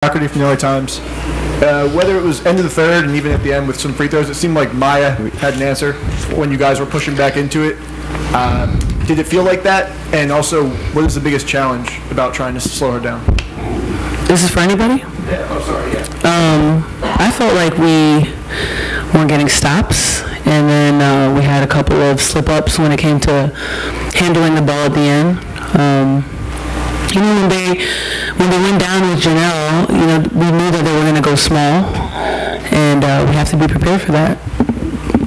mediocrity from the early times. Whether it was end of the third and even at the end with some free throws, it seemed like Maya had an answer when you guys were pushing back into it. Did it feel like that? And also, what is the biggest challenge about trying to slow her down? This is for anybody? Yeah, oh, sorry, yeah. I felt like we weren't getting stops, and then we had a couple of slip-ups when it came to handling the ball at the end. When they went down with Janelle, we knew that they were going to go small, and we have to be prepared for that.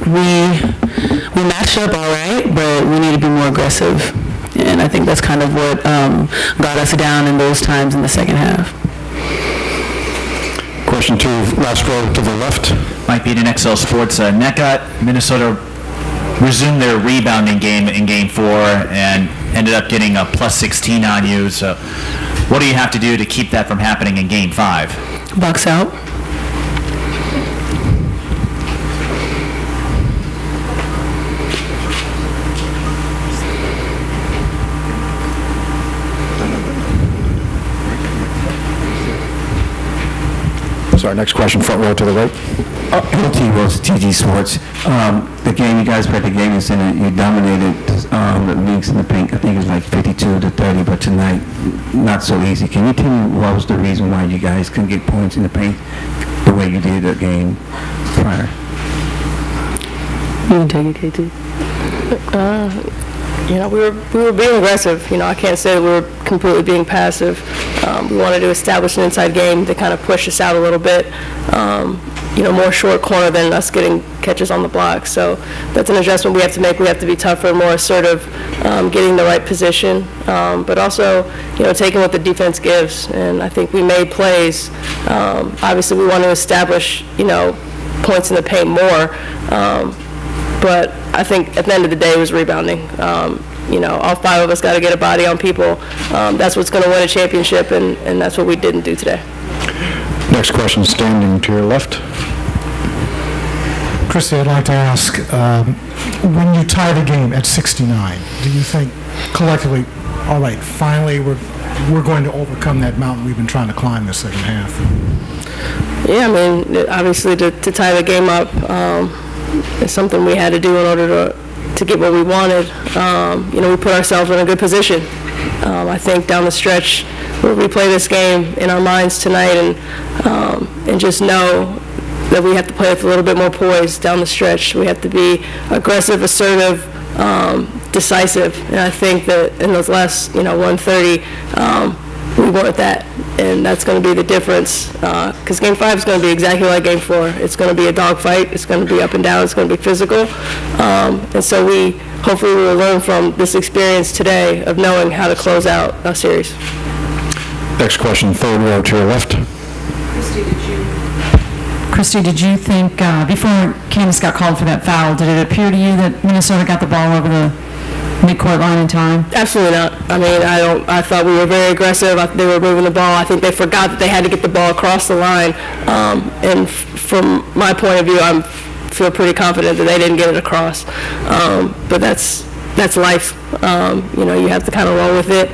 We matched up all right, but we need to be more aggressive, and I think that's kind of what got us down in those times in the second half. Question two, last row to the left. Mike Beaton, XL Sports. Nneka, Minnesota resumed their rebounding game in Game 4 and ended up getting a plus 16 on you. So what do you have to do to keep that from happening in Game 5? Box out. Sorry, next question, front row to the right. LT Rose, TG Sports. The game you guys played, the game is in it, you dominated the Lynx in the paint. I think it was like 52-30, but tonight, not so easy. Can you tell me what was the reason why you guys couldn't get points in the paint the way you did the game prior? You can take it, KT. We were being aggressive. I can't say that we were completely being passive. We wanted to establish an inside game that kind of pushed us out a little bit. More short corner than us getting catches on the block. So that's an adjustment we have to make. We have to be tougher, more assertive, getting the right position, but also, taking what the defense gives. And I think we made plays. Obviously, we want to establish, points in the paint more. But I think at the end of the day, it was rebounding. All five of us got to get a body on people. That's what's going to win a championship, and that's what we didn't do today. Next question, standing to your left. Kristi, I'd like to ask, when you tie the game at 69, do you think collectively, all right, finally we're going to overcome that mountain we've been trying to climb this second half? Yeah, obviously to tie the game up is something we had to do in order to get what we wanted. We put ourselves in a good position. I think down the stretch, we'll replay this game in our minds tonight and just know that we have to play with a little bit more poise down the stretch. We have to be aggressive, assertive, decisive. And I think that in those last, 130, we weren't that. And that's going to be the difference. Because Game 5 is going to be exactly like Game 4. It's going to be a dogfight. It's going to be up and down. It's going to be physical. And so hopefully we will learn from this experience today of knowing how to close out a series. Next question, third row to your left. Kristi, did you think, before Candace got called for that foul, did it appear to you that Minnesota got the ball over the midcourt line in time? Absolutely not. I thought we were very aggressive. They were moving the ball. I think they forgot that they had to get the ball across the line. And from my point of view, I feel pretty confident that they didn't get it across. But that's life. You have to kind of roll with it.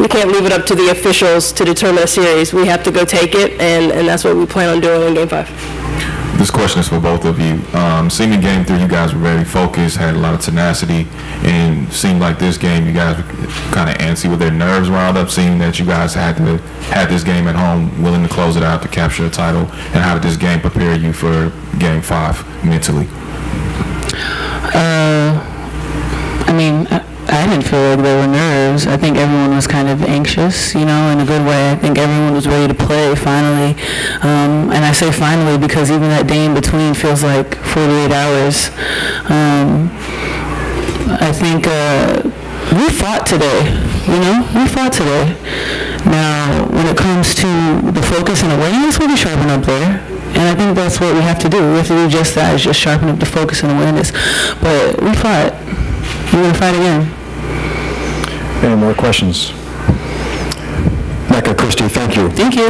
We can't leave it up to the officials to determine a series. We have to go take it, and that's what we plan on doing in Game 5. This question is for both of you. Seeing in Game 3, you guys were very focused, had a lot of tenacity, and seemed like this game, you guys were kind of antsy with their nerves riled up, seeing that you guys had this game at home, willing to close it out to capture a title. And how did this game prepare you for Game 5 mentally? I didn't feel like there were nerves. I think everyone was kind of anxious, in a good way. I think everyone was ready to play finally. And I say finally because even that day in between feels like 48 hours. I think we fought today, we fought today. Now, when it comes to the focus and awareness, we'll be sharpen up there. And I think that's what we have to do. We have to do just that, is just sharpen up the focus and awareness. But we fought. We're going to fight again. Any more questions? Nneka, Kristi, thank you. Thank you.